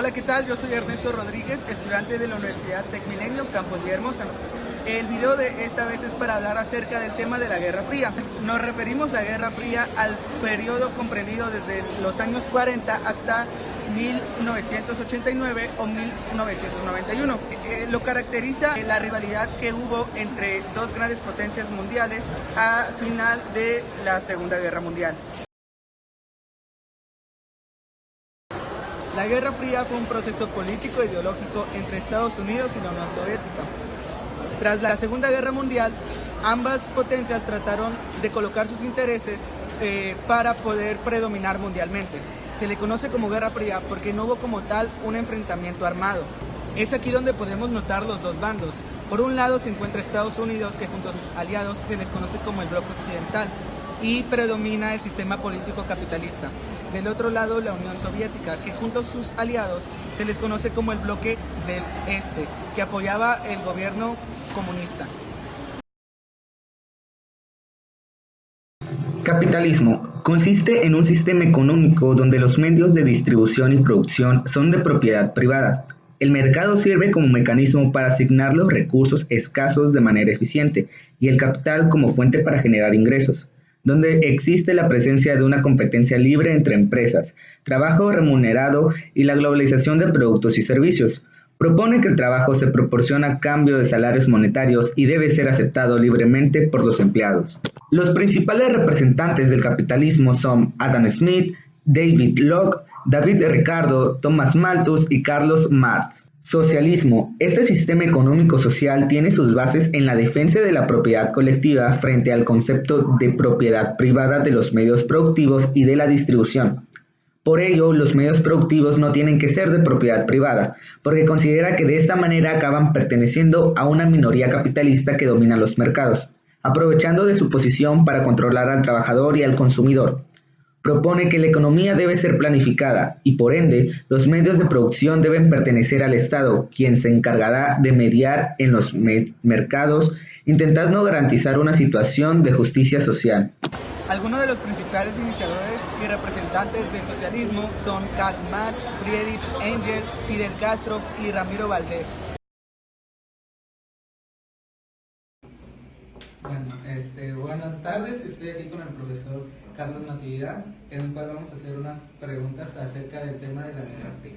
Hola, ¿qué tal? Yo soy Ernesto Rodríguez, estudiante de la Universidad Tecmilenio, Campus Villahermosa. El video de esta vez es para hablar acerca del tema de la Guerra Fría. Nos referimos a Guerra Fría al periodo comprendido desde los años 40 hasta 1989 o 1991. Lo caracteriza la rivalidad que hubo entre dos grandes potencias mundiales a final de la Segunda Guerra Mundial. La Guerra Fría fue un proceso político e ideológico entre Estados Unidos y la Unión Soviética. Tras la Segunda Guerra Mundial, ambas potencias trataron de colocar sus intereses para poder predominar mundialmente. Se le conoce como Guerra Fría porque no hubo como tal un enfrentamiento armado. Es aquí donde podemos notar los dos bandos. Por un lado se encuentra Estados Unidos, que junto a sus aliados se les conoce como el bloque occidental, y predomina el sistema político capitalista. Del otro lado, la Unión Soviética, que junto a sus aliados se les conoce como el bloque del Este, que apoyaba el gobierno comunista. Capitalismo consiste en un sistema económico donde los medios de distribución y producción son de propiedad privada. El mercado sirve como mecanismo para asignar los recursos escasos de manera eficiente y el capital como fuente para generar ingresos, donde existe la presencia de una competencia libre entre empresas, trabajo remunerado y la globalización de productos y servicios. Propone que el trabajo se proporciona a cambio de salarios monetarios y debe ser aceptado libremente por los empleados. Los principales representantes del capitalismo son Adam Smith, David Locke, David Ricardo, Thomas Malthus y Carlos Marx. Socialismo. Este sistema económico-social tiene sus bases en la defensa de la propiedad colectiva frente al concepto de propiedad privada de los medios productivos y de la distribución. Por ello, los medios productivos no tienen que ser de propiedad privada, porque considera que de esta manera acaban perteneciendo a una minoría capitalista que domina los mercados, aprovechando de su posición para controlar al trabajador y al consumidor. Propone que la economía debe ser planificada y, por ende, los medios de producción deben pertenecer al Estado, quien se encargará de mediar en los mercados, intentando garantizar una situación de justicia social. Algunos de los principales iniciadores y representantes del socialismo son Karl Marx, Friedrich Engels, Fidel Castro y Ramiro Valdés. Buenas tardes, estoy aquí con el profesor Carlos Natividad, en el cual vamos a hacer unas preguntas acerca del tema de la Guerra Fría.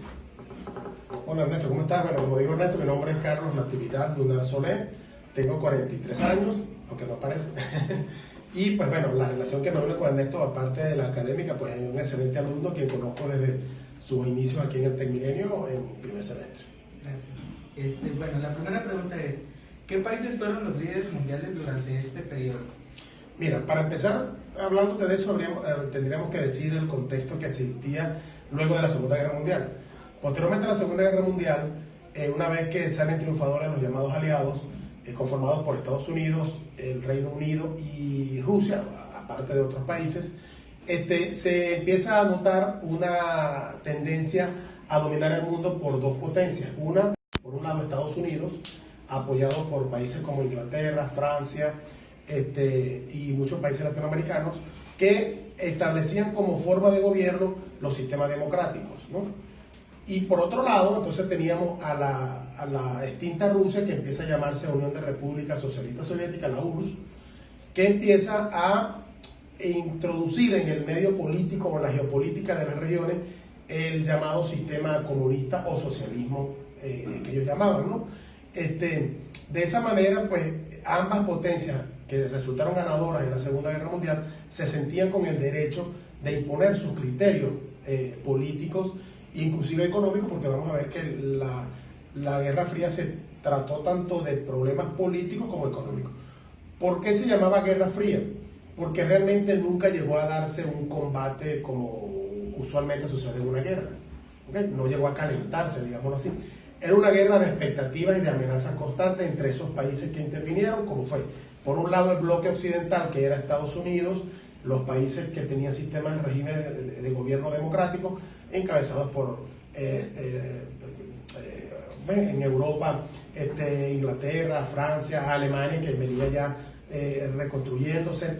Hola Ernesto, ¿cómo estás? Bueno, como digo Ernesto, mi nombre es Carlos Natividad Lunar Soler, tengo 43 años, aunque no parece. Y pues bueno, la relación que me une con Ernesto, aparte de la académica, pues es un excelente alumno que conozco desde sus inicios aquí en el Tecmilenio en primer semestre. Gracias. Bueno, la primera pregunta es, ¿qué países fueron los líderes mundiales durante este periodo? Mira, para empezar, hablándote de eso, tendríamos que decir el contexto que existía luego de la Segunda Guerra Mundial. Posteriormente a la Segunda Guerra Mundial, una vez que salen triunfadores los llamados aliados, conformados por Estados Unidos, el Reino Unido y Rusia, aparte de otros países, se empieza a notar una tendencia a dominar el mundo por dos potencias. Una, por un lado, Estados Unidos, apoyado por países como Inglaterra, Francia y muchos países latinoamericanos, que establecían como forma de gobierno los sistemas democráticos, ¿no? Y por otro lado, entonces teníamos a la extinta Rusia, que empieza a llamarse Unión de Repúblicas Socialistas Soviéticas, la URSS, que empieza a introducir en el medio político o en la geopolítica de las regiones el llamado sistema comunista o socialismo que ellos llamaban, ¿no? De esa manera, pues ambas potencias que resultaron ganadoras en la Segunda Guerra Mundial se sentían con el derecho de imponer sus criterios políticos, inclusive económicos, porque vamos a ver que la Guerra Fría se trató tanto de problemas políticos como económicos. ¿Por qué se llamaba Guerra Fría? Porque realmente nunca llegó a darse un combate como usualmente sucede en una guerra, ¿okay? No llegó a calentarse, digámoslo así. Era una guerra de expectativas y de amenazas constantes entre esos países que intervinieron, como fue, por un lado, el bloque occidental, que era Estados Unidos, los países que tenían sistemas de régimen de gobierno democrático, encabezados por, en Europa, Inglaterra, Francia, Alemania, que venía ya reconstruyéndose,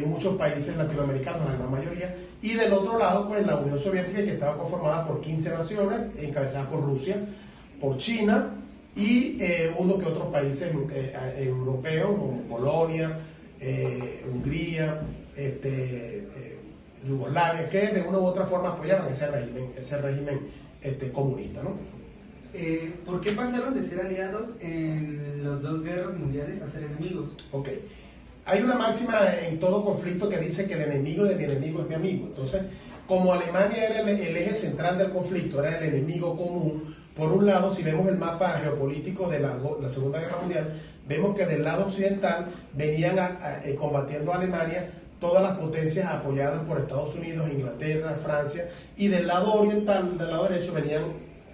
muchos países latinoamericanos, la gran mayoría, y del otro lado, pues la Unión Soviética, que estaba conformada por 15 naciones, encabezadas por Rusia, por China y uno que otros países europeos, como Polonia, Hungría, Yugoslavia, que de una u otra forma apoyaban ese régimen comunista, ¿no? ¿Por qué pasaron de ser aliados en las dos guerras mundiales a ser enemigos? Ok. Hay una máxima en todo conflicto que dice que el enemigo de mi enemigo es mi amigo. Entonces, como Alemania era el eje central del conflicto, era el enemigo común, por un lado, si vemos el mapa geopolítico de la Segunda Guerra Mundial, vemos que del lado occidental venían combatiendo a Alemania todas las potencias apoyadas por Estados Unidos, Inglaterra, Francia, y del lado oriental, del lado derecho, venían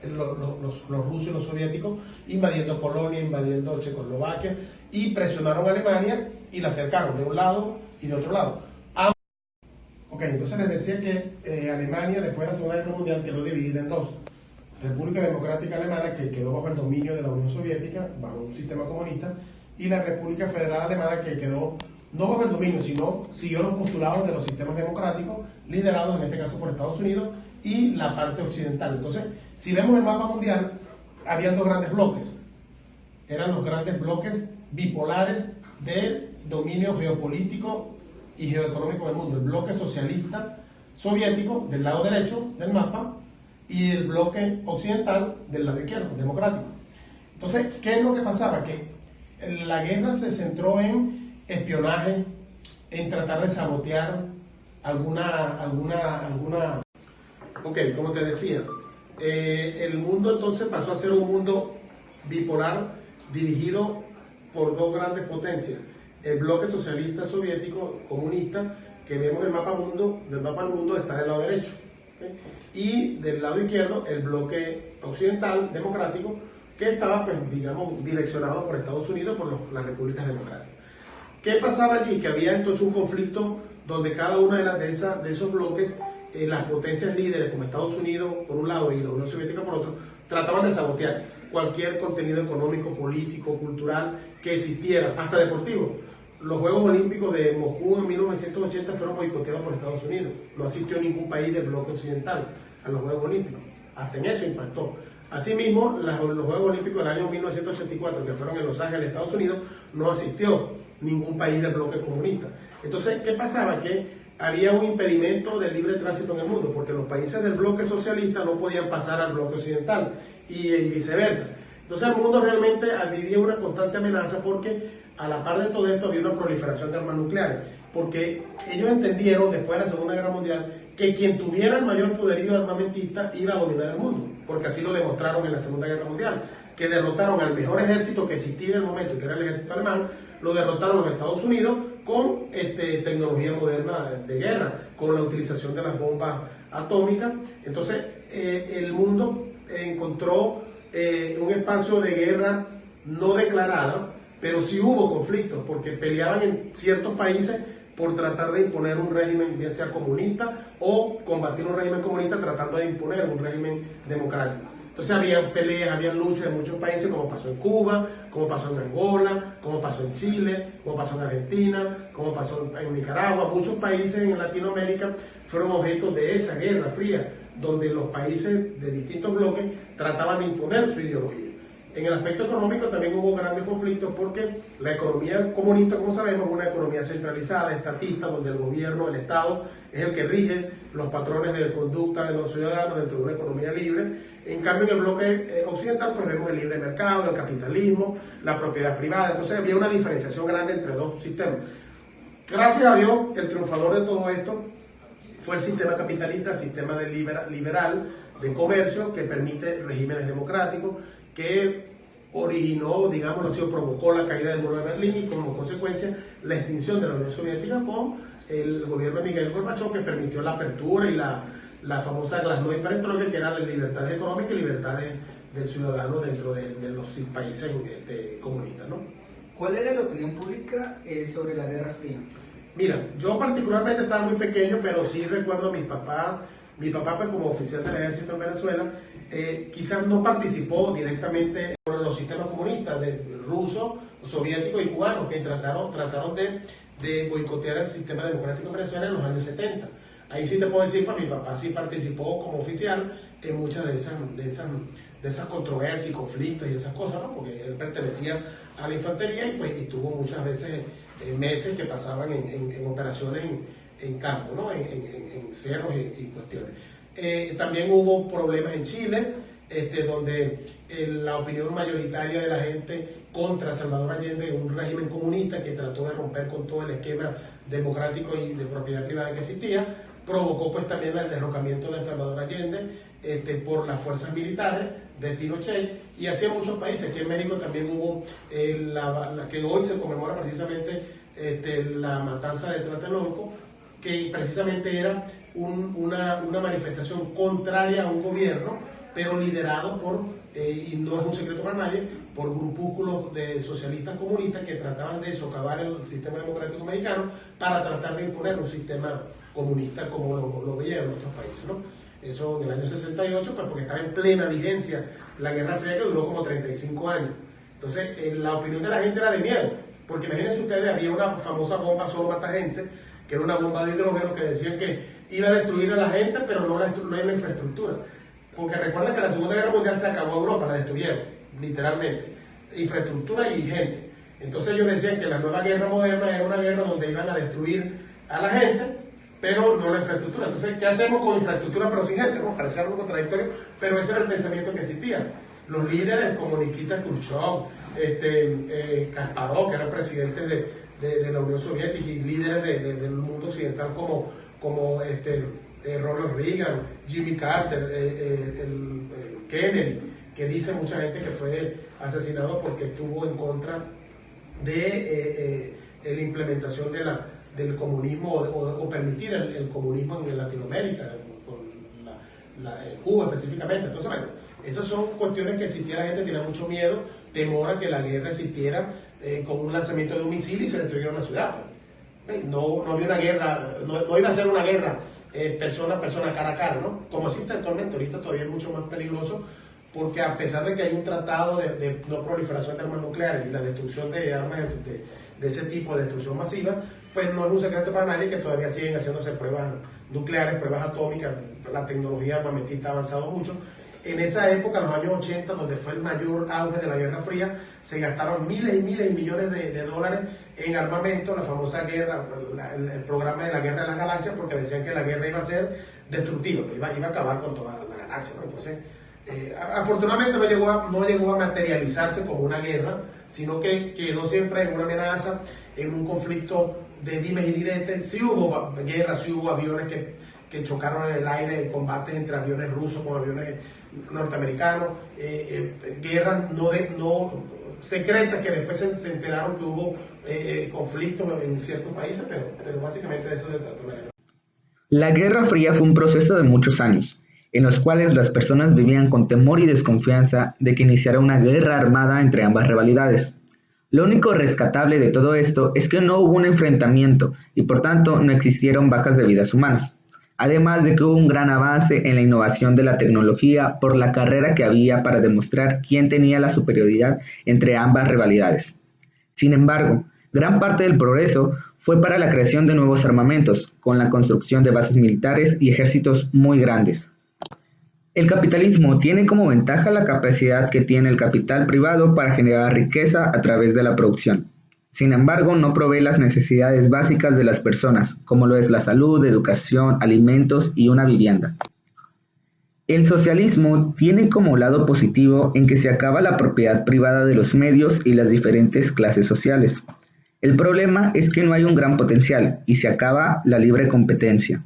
los rusos y los soviéticos invadiendo Polonia, invadiendo Checoslovaquia, y presionaron a Alemania y la acercaron de un lado y de otro lado. Ok, entonces les decía que Alemania, después de la Segunda Guerra Mundial, quedó dividida en dos. República Democrática Alemana, que quedó bajo el dominio de la Unión Soviética, bajo un sistema comunista, y la República Federal Alemana, que quedó no bajo el dominio, sino siguió los postulados de los sistemas democráticos, liderados en este caso por Estados Unidos y la parte occidental. Entonces, si vemos el mapa mundial, habían dos grandes bloques. Eran los grandes bloques bipolares de dominio geopolítico y geoeconómico del mundo. El bloque socialista soviético del lado derecho del mapa y el bloque occidental del lado izquierdo, democrático. Entonces, ¿qué es lo que pasaba? Que la guerra se centró en espionaje, en tratar de sabotear alguna. Ok, como te decía, el mundo entonces pasó a ser un mundo bipolar dirigido por dos grandes potencias: el bloque socialista soviético comunista, que vemos en el mapa del mundo está del lado derecho, ¿okay? Y del lado izquierdo el bloque occidental democrático, que estaba, pues, digamos, direccionado por Estados Unidos, por las repúblicas democráticas. ¿Qué pasaba allí? Que había entonces un conflicto donde cada una de esos bloques, las potencias líderes como Estados Unidos por un lado y la Unión Soviética por otro, trataban de sabotear cualquier contenido económico, político, cultural que existiera, hasta deportivo. Los Juegos Olímpicos de Moscú en 1980 fueron boicoteados por Estados Unidos. No asistió ningún país del bloque occidental a los Juegos Olímpicos. Hasta en eso impactó. Asimismo, los Juegos Olímpicos del año 1984, que fueron en Los Ángeles, Estados Unidos, no asistió ningún país del bloque comunista. Entonces, ¿qué pasaba? Que había un impedimento del libre tránsito en el mundo, porque los países del bloque socialista no podían pasar al bloque occidental y viceversa. Entonces, el mundo realmente vivía una constante amenaza, porque a la par de todo esto había una proliferación de armas nucleares, porque ellos entendieron después de la Segunda Guerra Mundial que quien tuviera el mayor poderío armamentista iba a dominar el mundo, porque así lo demostraron en la Segunda Guerra Mundial, que derrotaron al mejor ejército que existía en el momento, que era el ejército alemán. Lo derrotaron los Estados Unidos con tecnología moderna de guerra, con la utilización de las bombas atómicas. Entonces, el mundo encontró un espacio de guerra no declarada, pero sí hubo conflictos, porque peleaban en ciertos países por tratar de imponer un régimen, bien sea comunista, o combatir un régimen comunista tratando de imponer un régimen democrático. Entonces había peleas, había luchas en muchos países, como pasó en Cuba, como pasó en Angola, como pasó en Chile, como pasó en Argentina, como pasó en Nicaragua. Muchos países en Latinoamérica fueron objeto de esa guerra fría, donde los países de distintos bloques trataban de imponer su ideología. En el aspecto económico también hubo grandes conflictos, porque la economía comunista, como sabemos, es una economía centralizada, estatista, donde el gobierno, el Estado, es el que rige los patrones de conducta de los ciudadanos dentro de una economía libre. En cambio, en el bloque occidental, pues vemos el libre mercado, el capitalismo, la propiedad privada. Entonces había una diferenciación grande entre dos sistemas. Gracias a Dios, el triunfador de todo esto fue el sistema capitalista, el sistema liberal de comercio, que permite regímenes democráticos, que originó, digamos así, provocó la caída del muro de Berlín y como consecuencia la extinción de la Unión Soviética con el gobierno de Mikhail Gorbachev, que permitió la apertura y la famosa glasnost y perestroika, que eran las libertades económicas y libertades del ciudadano dentro de los países comunistas, ¿no? ¿Cuál era la opinión pública sobre la Guerra Fría? Mira, yo particularmente estaba muy pequeño, pero sí recuerdo a mi papá, pues, como oficial del ejército en Venezuela, quizás no participó directamente por los sistemas comunistas ruso, soviético y cubano, que trataron de boicotear el sistema democrático en Venezuela en los años 70. Ahí sí te puedo decir, pues mi papá sí participó como oficial en muchas de esas controversias y conflictos y esas cosas, ¿no? Porque él pertenecía a la infantería y tuvo muchas veces meses que pasaban en operaciones en campo, ¿no? En cerros y cuestiones. También hubo problemas en Chile, donde la opinión mayoritaria de la gente contra Salvador Allende, un régimen comunista que trató de romper con todo el esquema democrático y de propiedad privada que existía, provocó pues también el derrocamiento de Salvador Allende por las fuerzas militares de Pinochet, y así en muchos países. Aquí en México también hubo la que hoy se conmemora precisamente la matanza de Tlatelolco, que precisamente era una manifestación contraria a un gobierno, pero liderado por, y no es un secreto para nadie, por grupúsculos de socialistas comunistas que trataban de socavar el sistema democrático mexicano para tratar de imponer un sistema comunista como lo veían en otros países, ¿no? Eso en el año 68, pues porque estaba en plena vigencia la Guerra Fría, que duró como 35 años. Entonces, la opinión de la gente era de miedo, porque imagínense ustedes, había una famosa bomba solo mata gente, que era una bomba de hidrógeno que decían que iba a destruir a la gente, pero no en la infraestructura. Porque recuerda que la Segunda Guerra Mundial se acabó Europa, la destruyeron, literalmente. Infraestructura y gente. Entonces ellos decían que la nueva guerra moderna era una guerra donde iban a destruir a la gente, pero no la infraestructura. Entonces, ¿qué hacemos con infraestructura pero sin gente? ¿No? Parece algo contradictorio, pero ese era el pensamiento que existía. Los líderes como Nikita Khrushchev, Kasparov, que eran presidentes de la Unión Soviética, y líderes del mundo occidental como Ronald Reagan, Jimmy Carter, Kennedy, que dice mucha gente que fue asesinado porque estuvo en contra de la implementación del comunismo o permitir el comunismo en Latinoamérica, Cuba específicamente. Entonces, bueno, esas son cuestiones que existía. La gente tenía mucho miedo, temor a que la guerra existiera con un lanzamiento de un misil y se destruyera una ciudad. No había una guerra, no iba a ser una guerra persona a persona, cara a cara, ¿no? Como existe actualmente. Ahorita todavía es mucho más peligroso, porque a pesar de que hay un tratado de no proliferación de armas nucleares y la destrucción de armas de ese tipo, de destrucción masiva, pues no es un secreto para nadie que todavía siguen haciéndose pruebas nucleares, pruebas atómicas. La tecnología armamentista ha avanzado mucho. En esa época, en los años 80, donde fue el mayor auge de la Guerra Fría, se gastaron miles y miles y millones de dólares en armamento, la famosa guerra, el programa de la Guerra de las Galaxias, porque decían que la guerra iba a ser destructiva, que iba a acabar con toda la galaxia, ¿no? Entonces, afortunadamente no llegó a materializarse como una guerra, sino que quedó siempre en una amenaza, en un conflicto de dimes y diretes. Sí hubo guerras, sí hubo aviones que chocaron en el aire, combates entre aviones rusos con aviones norteamericanos, guerras no secretas que después se enteraron que hubo conflictos en ciertos países, pero básicamente de eso se trató la guerra. La Guerra Fría fue un proceso de muchos años, en los cuales las personas vivían con temor y desconfianza de que iniciara una guerra armada entre ambas rivalidades. Lo único rescatable de todo esto es que no hubo un enfrentamiento y por tanto no existieron bajas de vidas humanas. Además de que hubo un gran avance en la innovación de la tecnología por la carrera que había para demostrar quién tenía la superioridad entre ambas rivalidades. Sin embargo, gran parte del progreso fue para la creación de nuevos armamentos, con la construcción de bases militares y ejércitos muy grandes. El capitalismo tiene como ventaja la capacidad que tiene el capital privado para generar riqueza a través de la producción. Sin embargo, no provee las necesidades básicas de las personas, como lo es la salud, educación, alimentos y una vivienda. El socialismo tiene como lado positivo en que se acaba la propiedad privada de los medios y las diferentes clases sociales. El problema es que no hay un gran potencial y se acaba la libre competencia.